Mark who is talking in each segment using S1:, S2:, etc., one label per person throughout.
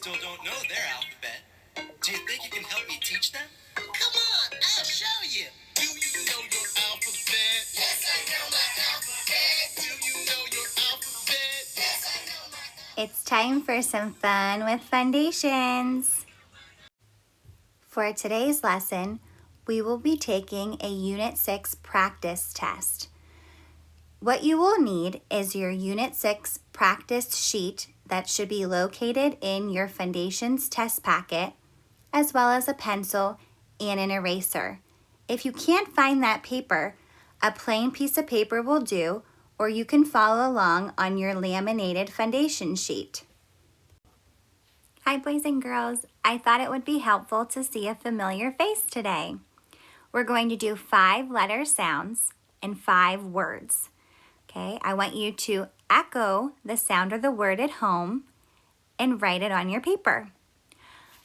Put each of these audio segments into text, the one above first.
S1: still don't know their alphabet. Do you think you can help me teach them? Come on, I'll show you. Do you know your alphabet? Yes, I know my alphabet. Do you know your alphabet? Yes, I know my alphabet.
S2: It's time for some fun with Fundations. For today's lesson, we will be taking a Unit 6 practice test. What you will need is your Unit 6 practice sheet that should be located in your Fundations test packet, as well as a pencil and an eraser. If you can't find that paper, a plain piece of paper will do, or you can follow along on your laminated Fundation sheet. Hi boys and girls, I thought it would be helpful to see a familiar face today. We're going to do 5 letter sounds and 5 words. Okay, I want you to echo the sound of the word at home and write it on your paper.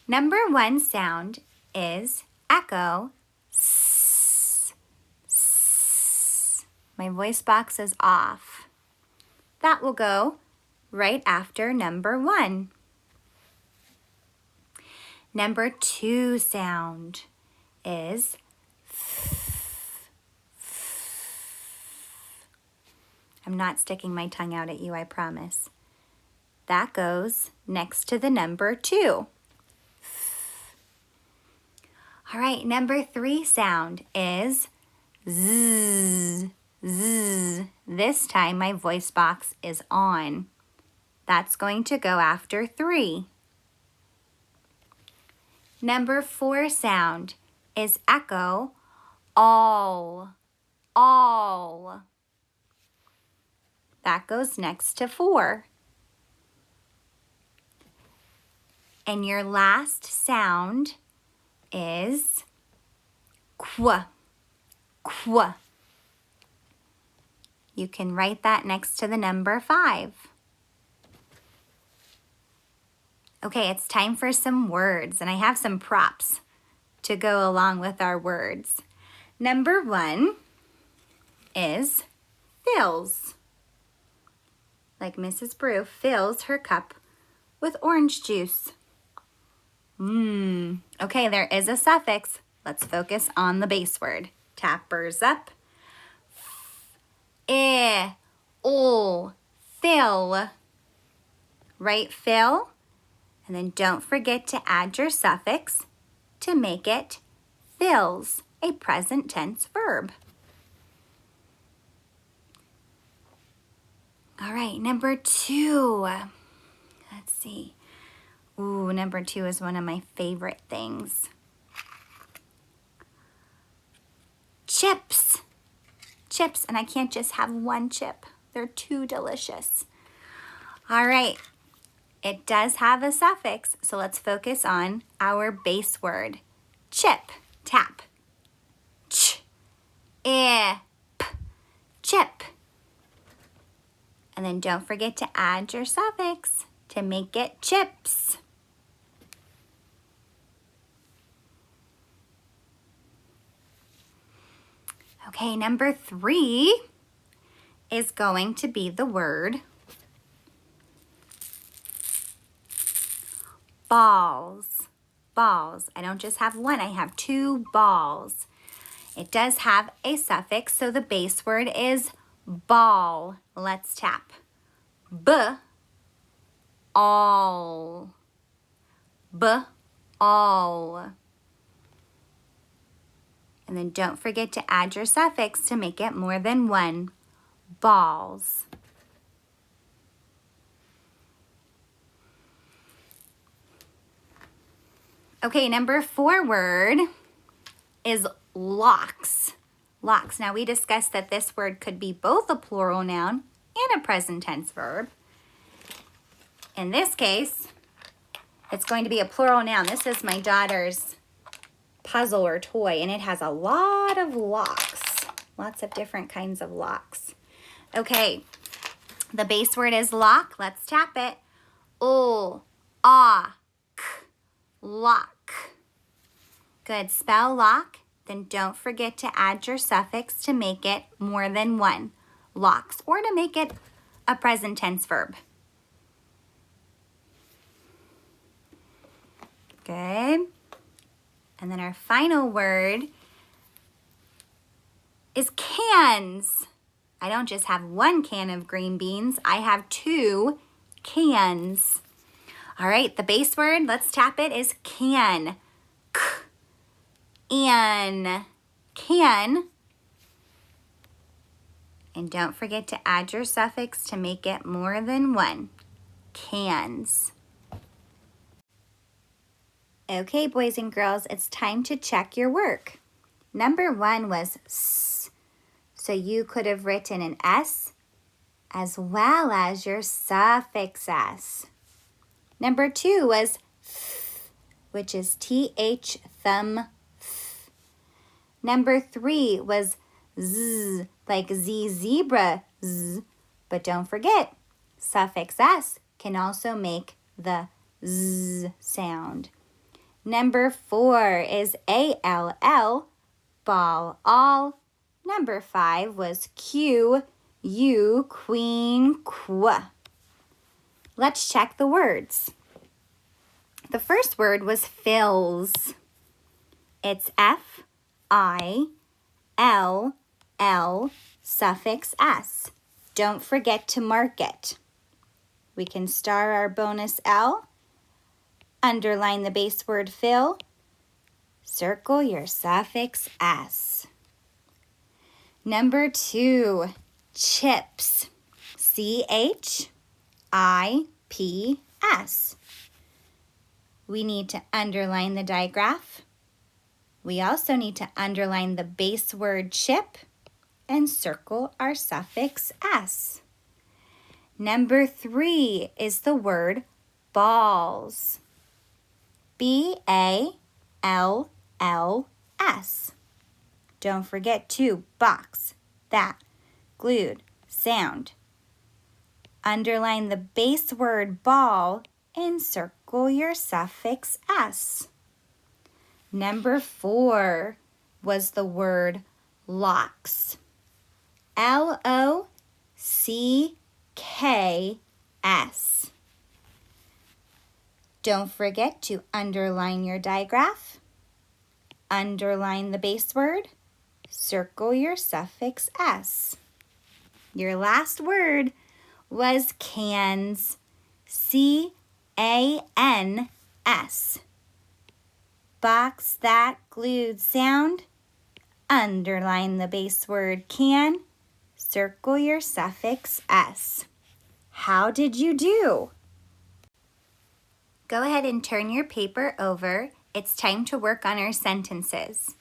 S2: Number 1 sound is echo. S, s. My voice box is off. That will go right after number 1. Number 2 sound is f, f. I'm not sticking my tongue out at you, I promise. That goes next to the number 2. All right, number 3 sound is z, z. This time my voice box is on. That's going to go after 3. Number 4 sound is echo, all. That goes next to 4. And your last sound is qu. You can write that next to the number 5. Okay, it's time for some words, and I have some props to go along with our words. Number 1 is fills. Like Mrs. Brew fills her cup with orange juice. Okay, there is a suffix. Let's focus on the base word. Tappers up. Fill. Write fill. And then don't forget to add your suffix to make it fills, a present tense verb. All right, number 2. Let's see. Ooh, number 2 is one of my favorite things. Chips. Chips, and I can't just have one chip. They're too delicious. All right. It does have a suffix, so let's focus on our base word. Chip, tap. Ch, p, chip. And then don't forget to add your suffix to make it chips. Okay, number 3 is going to be the word balls. Balls. I don't just have one, I have 2 balls. It does have a suffix, so the base word is ball. Let's tap. All. All. And then don't forget to add your suffix to make it more than 1. Balls. Okay, number 4 word is locks. Locks. Now we discussed that this word could be both a plural noun and a present tense verb. In this case, it's going to be a plural noun. This is my daughter's puzzle or toy, and it has a lot of locks. Lots of different kinds of locks. Okay, the base word is lock. Let's tap it. Lock. Good. Spell lock. Then don't forget to add your suffix to make it more than 1. Locks, or to make it a present tense verb. Good. And then our final word is cans. I don't just have one can of green beans, I have 2 cans. All right, the base word, let's tap it, is can. An. Can. And don't forget to add your suffix to make it more than 1. Cans. Okay, boys and girls, it's time to check your work. Number 1 was S, so you could have written an S as well as your suffix S. Number 2 was Th, which is TH, thumb, th. Number 3 was Z, like Z, zebra, Z. But don't forget, suffix S can also make the Z sound. Number 4 is ALL, ball, all. Number 5 was Q, U, queen, qu. Let's check the words. The first word was fills. It's F-I-L-L, suffix S. Don't forget to mark it. We can star our bonus L, underline the base word fill, circle your suffix S. Number 2, chips. C-H-I-P-S. We need to underline the digraph. We also need to underline the base word chip and circle our suffix S. Number 3 is the word balls. B-A-L-L-S. Don't forget to box, that, glued, sound. Underline the base word ball and circle your suffix S. Number 4 was the word locks. L-O-C-K-S. Don't forget to underline your digraph, underline the base word, circle your suffix S. Your last word was cans. C-A-N-S. Box, that, glued, sound. Underline the base word can. Circle your suffix S. How did you do? Go ahead and turn your paper over. It's time to work on our sentences.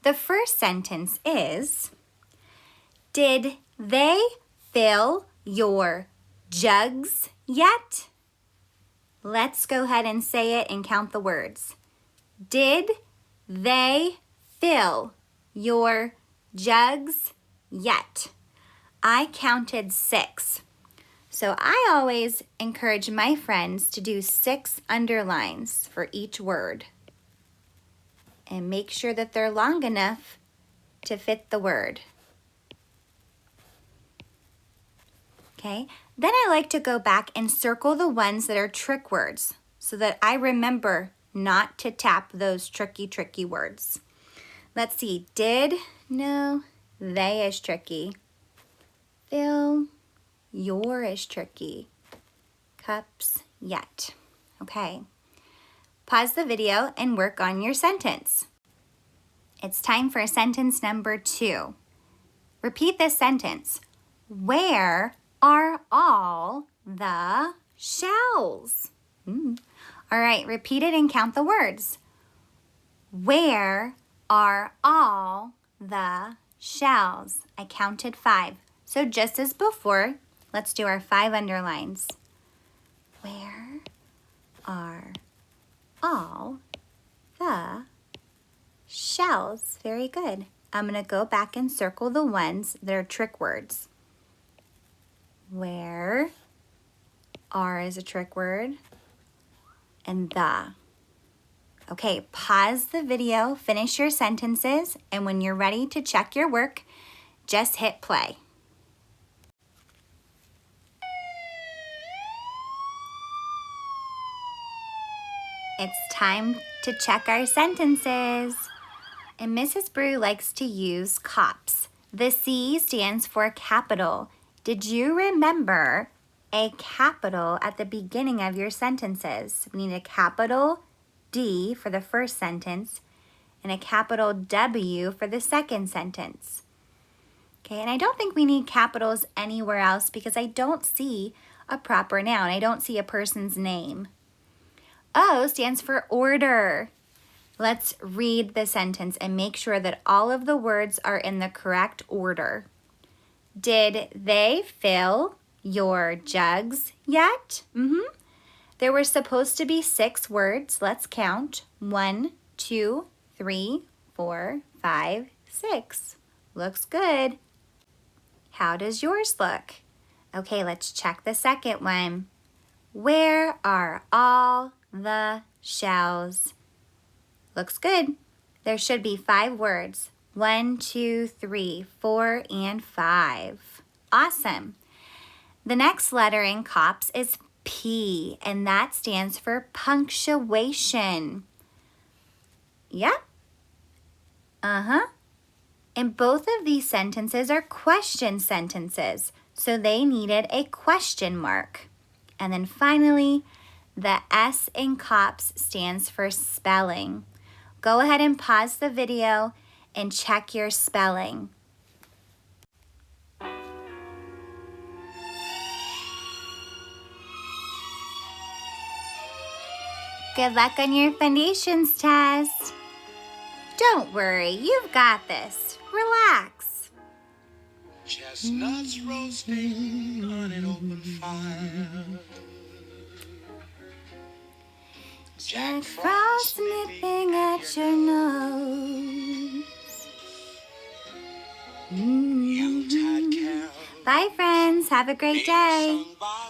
S2: The first sentence is, did they fill your jugs yet? Let's go ahead and say it and count the words. Did they fill your jugs yet? I counted 6. So I always encourage my friends to do 6 underlines for each word. And make sure that they're long enough to fit the word. Okay, then I like to go back and circle the ones that are trick words so that I remember not to tap those tricky words. Let's see, did, no, they is tricky. Fill, your is tricky. Cups, yet. Okay, pause the video and work on your sentence. It's time for sentence number 2. Repeat this sentence. Where are all the shells? All right, repeat it and count the words. Where are all the shells? I counted 5. So just as before, let's do our 5 underlines. Where are all the shells? Very good. I'm going to go back and circle the ones that are trick words. Where, are is a trick word, and the. Okay, pause the video, finish your sentences, and when you're ready to check your work, just hit play. It's time to check our sentences. And Mrs. Brew likes to use COPS. The C stands for capital. Did you remember a capital at the beginning of your sentences? We need a capital D for the first sentence and a capital W for the second sentence. Okay, and I don't think we need capitals anywhere else because I don't see a proper noun. I don't see a person's name. O stands for order. Let's read the sentence and make sure that all of the words are in the correct order. Did they fill your jugs yet? There were supposed to be 6 words. Let's count. 1, 2, 3, 4, 5, 6. Looks good. How does yours look? Okay, let's check the second one. Where are all the shells? Looks good. There should be 5 words. 1, 2, 3, 4, and 5. Awesome. The next letter in COPS is P, and that stands for punctuation. Yeah? And both of these sentences are question sentences, so they needed a question mark. And then finally, the S in COPS stands for spelling. Go ahead and pause the video and check your spelling. Good luck on your Fundations test. Don't worry, you've got this. Relax.
S1: Chestnuts roasting on an open fire.
S2: Jack Frost nipping at your nose.
S1: Yuletide carols
S2: Bye, friends. Have a great day.
S1: sung by